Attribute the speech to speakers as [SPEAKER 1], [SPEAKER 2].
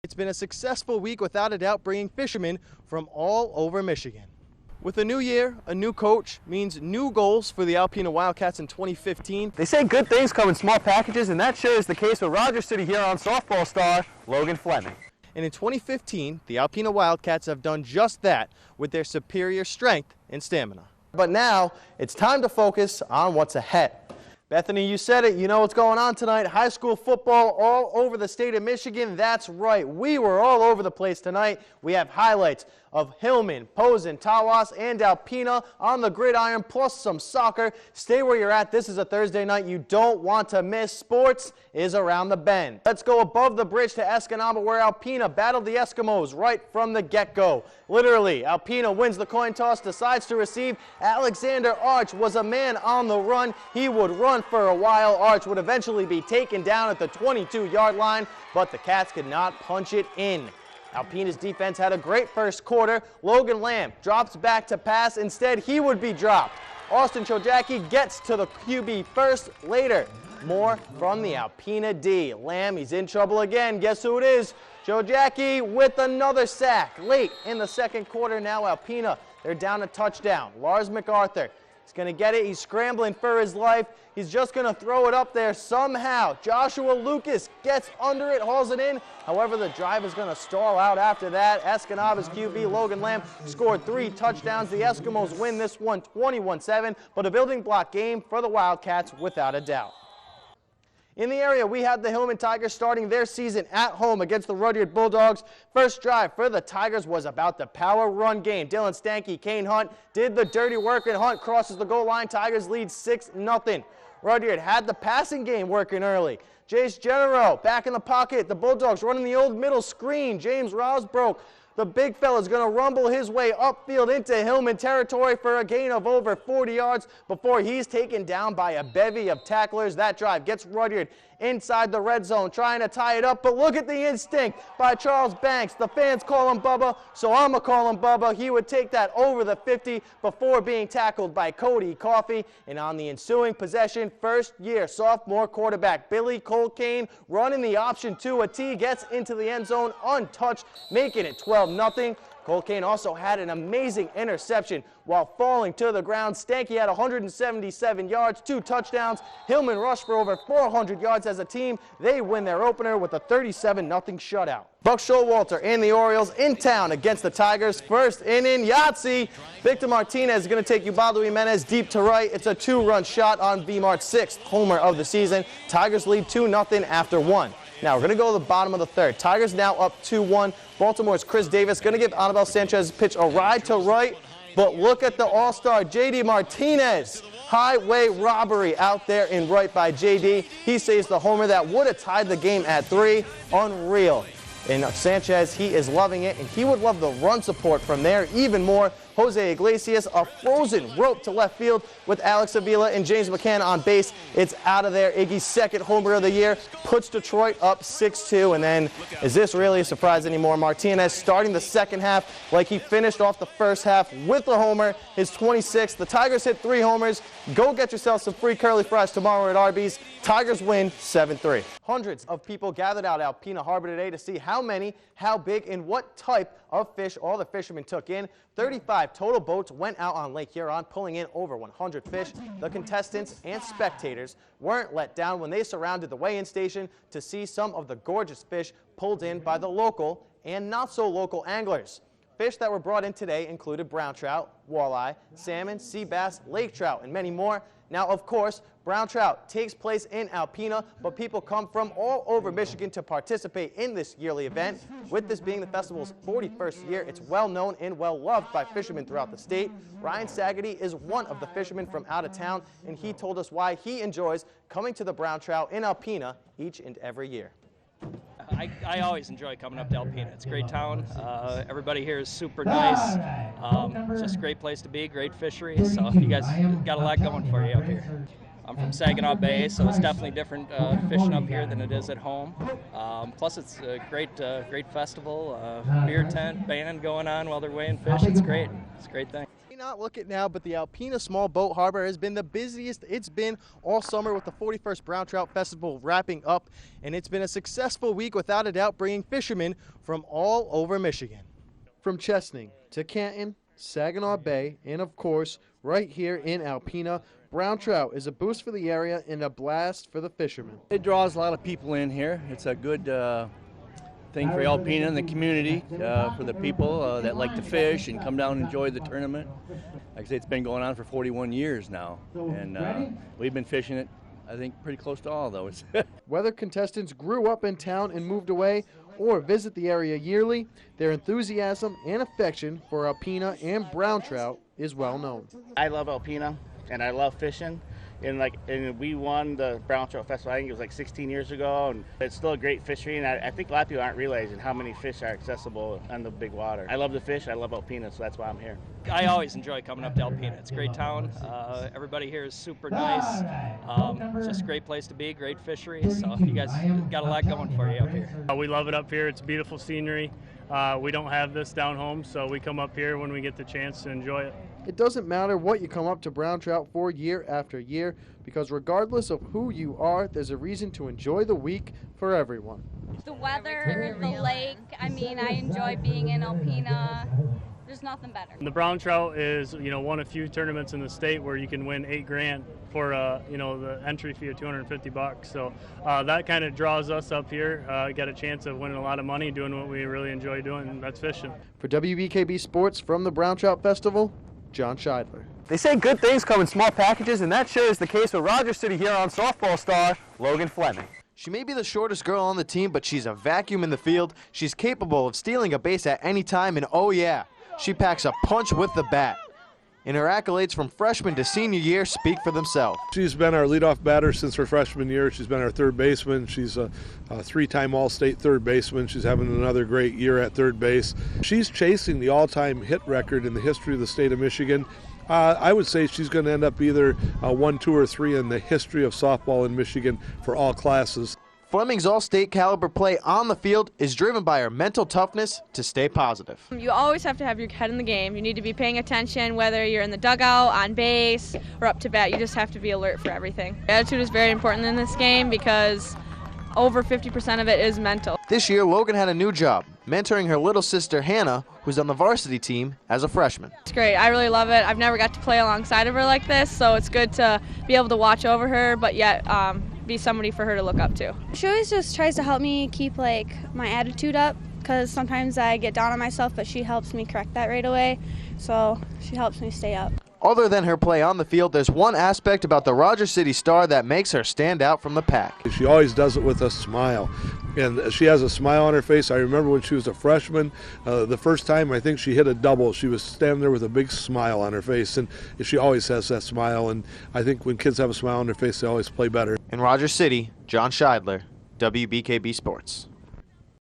[SPEAKER 1] It's been a successful week without a doubt, bringing fishermen from all over Michigan. With a new year, a new coach means new goals for the Alpena Wildcats in 2015.
[SPEAKER 2] They say good things come in small packages, and that sure is the case with Rogers City Huron softball star Logan Fleming.
[SPEAKER 1] And in 2015, the Alpena Wildcats have done just that with their superior strength and stamina. But now, it's time to focus on what's ahead. Bethany, you said it. You know what's going on tonight. High school football all over the state of Michigan. That's right. We were all over the place tonight. We have highlights of Hillman, Posen, Tawas, and Alpena on the gridiron, plus some soccer. Stay where you're at. This is a Thursday night you don't want to miss. Sports is around the bend. Let's go above the bridge to Escanaba, where Alpena battled the Eskimos right from the get-go. Literally, Alpena wins the coin toss, decides to receive. Alexander Arch was a man on the run. He would run for a while. Arch would eventually be taken down at the 22-yard line, but the Cats could not punch it in. Alpena's defense had a great first quarter. Logan Lamb drops back to pass. Instead, he would be dropped. Austin Chojacki gets to the QB first. Later, more from the Alpena D. Lamb, he's in trouble again. Guess who it is? Chojacki with another sack. Late in the second quarter, now Alpena, they're down a touchdown. Lars MacArthur, he's going to get it. He's scrambling for his life. He's just going to throw it up there somehow. Joshua Lucas gets under it, hauls it in. However, the drive is going to stall out after that. Escanaba's QB, Logan Lamb, scored 3 touchdowns. The Eskimos win this one 21-7, but a building block game for the Wildcats without a doubt. In the area, we had the Hillman Tigers starting their season at home against the Rudyard Bulldogs. First drive for the Tigers was about the power run game. Dylan Stanky, Kane Hunt did the dirty work, and Hunt crosses the goal line. Tigers lead 6-0. Rudyard had the passing game working early. Jace Genero back in the pocket. The Bulldogs running the old middle screen. James Rosbrook, the big fella's going to rumble his way upfield into Hillman territory for a gain of over 40 yards before he's taken down by a bevy of tacklers. That drive gets Rudyard inside the red zone, trying to tie it up, but look at the instinct by Charles Banks. The fans call him Bubba, so I'm going to call him Bubba. He would take that over the 50 before being tackled by Cody Coffey. And on the ensuing possession, first-year sophomore quarterback Billy Colkane running the option to a T, gets into the end zone untouched, making it 12-0. Colkane also had an amazing interception while falling to the ground. Stanky had 177 yards, 2 touchdowns. Hillman rushed for over 400 yards as a team. They win their opener with a 37-0 shutout. Buck Showalter and the Orioles in town against the Tigers. First inning, Yahtzee. Victor Martinez is going to take Ubaldo Jimenez deep to right. It's a 2-run shot on V-Mart's 6th homer of the season. Tigers lead 2-0 after 1. Now we're going to go to the bottom of the third. Tigers now up 2-1. Baltimore's Chris Davis going to give Anibal Sanchez's pitch a ride to right. But look at the all-star J.D. Martinez. Highway robbery out there in right by J.D. He saves the homer that would have tied the game at 3. Unreal. And Sanchez, he is loving it, and he would love the run support from there even more. Jose Iglesias, a frozen rope to left field with Alex Avila and James McCann on base. It's out of there. Iggy's 2nd homer of the year puts Detroit up 6-2. And then, is this really a surprise anymore? Martinez starting the second half like he finished off the first half with a homer, his 26th. The Tigers hit 3 homers. Go get yourself some free curly fries tomorrow at Arby's. Tigers win 7-3. Hundreds of people gathered out at Alpena Harbor today to see how many, how big, and what type of fish all the fishermen took in. 35 total boats went out on Lake Huron, pulling in over 100 fish. The contestants and spectators weren't let down when they surrounded the weigh-in station to see some of the gorgeous fish pulled in by the local and not-so-local anglers. Fish that were brought in today included brown trout, walleye, salmon, sea bass, lake trout, and many more. Now, of course, brown trout takes place in Alpena, but people come from all over Michigan to participate in this yearly event. With this being the festival's 41st year, it's well known and well loved by fishermen throughout the state. Ryan Saggerty is one of the fishermen from out of town, and he told us why he enjoys coming to the brown trout in Alpena each and every year.
[SPEAKER 3] I always enjoy coming up to Alpena. It's a great town. Everybody here is super nice. It's just a great place to be, great fishery. So you guys got a lot going for you up here. I'm from Saginaw Bay, so it's definitely different fishing up here than it is at home. Plus, it's a great festival, beer tent, band going on while they're weighing fish. It's great. It's a great thing.
[SPEAKER 1] might not look it now, but the Alpena Small Boat Harbor has been the busiest it's been all summer, with the 41st Brown Trout Festival wrapping up, and it's been a successful week without a doubt, bringing fishermen from all over Michigan. From Chesaning to Canton, Saginaw Bay, and of course, right here in Alpena, brown trout is a boost for the area and a blast for the fishermen.
[SPEAKER 4] It draws a lot of people in here. It's a good thing for Alpena and the community, for the people that like to fish and come down and enjoy the tournament. Like I say, it's been going on for 41 years now, and we've been fishing it, I think, pretty close to all those.
[SPEAKER 1] Whether contestants grew up in town and moved away or visit the area yearly, their enthusiasm and affection for Alpena and brown trout is well known.
[SPEAKER 5] I love Alpena and I love fishing. And we won the Brown Trout Festival, I think it was like 16 years ago, and it's still a great fishery, and I think a lot of people aren't realizing how many fish are accessible on the big water. I love the fish, I love Alpena, so that's why I'm here.
[SPEAKER 3] I always enjoy coming up to Alpena. It's a great town. Everybody here is super nice. It's just a great place to be, great fishery, so you guys got a lot going for you up here.
[SPEAKER 6] We love it up here. It's beautiful scenery. We don't have this down home, so we come up here when we get the chance to enjoy it.
[SPEAKER 1] It doesn't matter what you come up to brown trout for year after year, because regardless of who you are, there's a reason to enjoy the week for everyone.
[SPEAKER 7] The weather, the lake, I mean, I enjoy being in Alpena. There's nothing better.
[SPEAKER 6] The brown trout is, one of few tournaments in the state where you can win $8 grand for, the entry fee of $250. So that kind of draws us up here. Get a chance of winning a lot of money doing what we really enjoy doing, and that's fishing.
[SPEAKER 1] For WBKB Sports from the Brown Trout Festival, Jon Shideler.
[SPEAKER 2] They say good things come in small packages, and that sure is the case with Rogers City Huron softball star Logan Fleming.
[SPEAKER 1] She may be the shortest girl on the team, but she's a vacuum in the field. She's capable of stealing a base at any time, and oh yeah, she packs a punch with the bat. And her accolades from freshman to senior year speak for themselves.
[SPEAKER 8] She's been our leadoff batter since her freshman year. She's been our third baseman. She's a three-time All-State third baseman. She's having another great year at third base. She's chasing the all-time hit record in the history of the state of Michigan. I would say she's going to end up either 1, 2, or 3 in the history of softball in Michigan for all classes.
[SPEAKER 1] Fleming's all-state caliber play on the field is driven by her mental toughness to stay positive.
[SPEAKER 9] You always have to have your head in the game. You need to be paying attention whether you're in the dugout, on base, or up to bat. You just have to be alert for everything. Attitude is very important in this game because over 50% of it is mental.
[SPEAKER 1] This year, Logan had a new job, mentoring her little sister Hannah, who's on the varsity team as a freshman.
[SPEAKER 9] It's great. I really love it. I've never got to play alongside of her like this, so it's good to be able to watch over her, but yet be somebody for her to look up to.
[SPEAKER 10] She always just tries to help me keep my attitude up, because sometimes I get down on myself, but she helps me correct that right away, so she helps me stay up.
[SPEAKER 1] Other than her play on the field, there's one aspect about the Rogers City star that makes her stand out from the pack.
[SPEAKER 8] She always does it with a smile, and she has a smile on her face. I remember when she was a freshman, the first time I think she hit a double, she was standing there with a big smile on her face, and she always has that smile, and I think when kids have a smile on their face, they always play better.
[SPEAKER 1] In Rogers City, Jon Shideler, WBKB Sports.